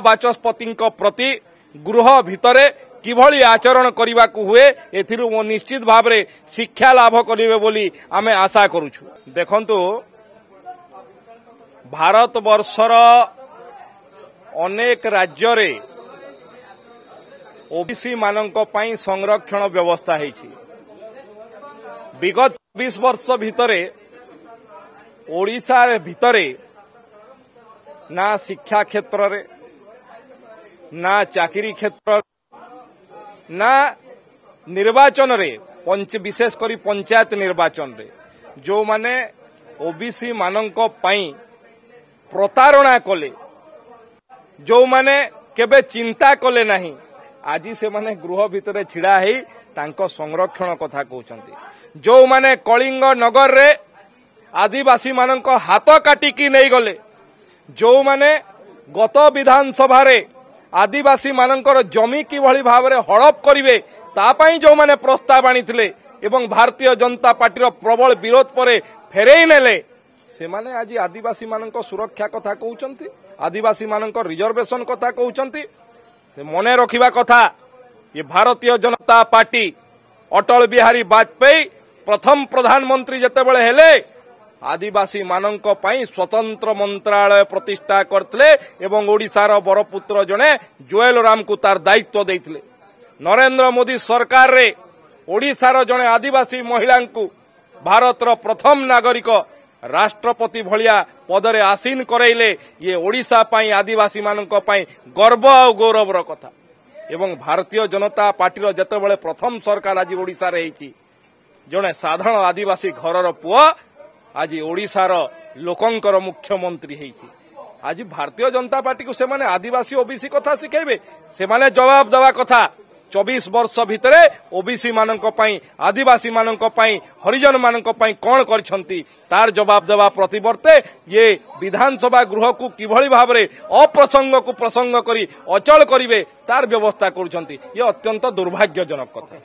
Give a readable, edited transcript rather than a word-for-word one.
बाचस्पति प्रति गृह भितरे किभली आचरण करने को हुए एथिरु मो निश्चित भाव में शिक्षा लाभ करिवे बोली आमे आशा करूछु। देखंतु भारत वर्षर अनेक राज्य रे ओबीसी मानक पई संरक्षण व्यवस्था हेछि। विगत 20 वर्ष भितरे ओडिशा भितरे ना शिक्षा क्षेत्र रे ना चाकरी क्षेत्र ना निर्वाचन रे विशेष करी पंचायत निर्वाचन रे जो माने ओबीसी मानक पई प्रतारणा कले जो माने केबे चिंता कले नहीं आज से माने गृह भितर छिड़ा ही तांको संरक्षण कथा कहउचंती। जो माने कलिंग नगर रे आदिवासी मानक हाथ काटिकी नहीं गले जो माने गत विधानसभा रे आदिवासी मानकर जमी किभली भाव में हड़प करिवे तापाई जो माने प्रस्ताव आनिथिले एवं भारतीय जनता पार्टी प्रबल विरोध पर फेरई नेले से माने आज आदिवासी मानक सुरक्षा कथा कहउचंती आदिवासी मानक रिजर्वेशन कथा कहउचंती। मने रखिबा कथा ये भारतीय जनता पार्टी अटल बिहारी वाजपेयी प्रथम प्रधानमंत्री जेतेबेले हेले आदिवासी मानक पई स्वतंत्र मंत्रालय प्रतिष्ठा करथिले एवं ओडिशार बरपुत्र जने जोएल राम को तार दायित्व देथिले। नरेंद्र मोदी सरकार रे ओडिशार जने आदिवासी महिला को भारतर प्रथम नागरिक राष्ट्रपति भलिया पदरे आसीन करैले ये ओडिशा पई आदिवासी मानक पई गर्व और गौरवर कथा। एवं भारतीय जनता पार्टी जेतेबेले प्रथम सरकार आज ओडिशा रे हेछि जने साधारण आदिवासी घरर पुआ आज ओडिशार लोकंकर मुख्यमंत्री हेछि। आज भारतीय जनता पार्टी को से माने आदिवासी ओबीसी कथा शिखेबे से माने जवाब देवा कथा 24 वर्ष भितरे ओबीसी मानक पई आदिवासी मानक पई हरिजन मानक पई कोन करछंती तार जवाब देवा प्रतिवर्ते ये विधानसभा गृह को किभली भाव में अप्रसंग को प्रसंग करी अचल करिवे तार व्यवस्था करछंती ये अत्यंत दुर्भाग्यजनक कथा।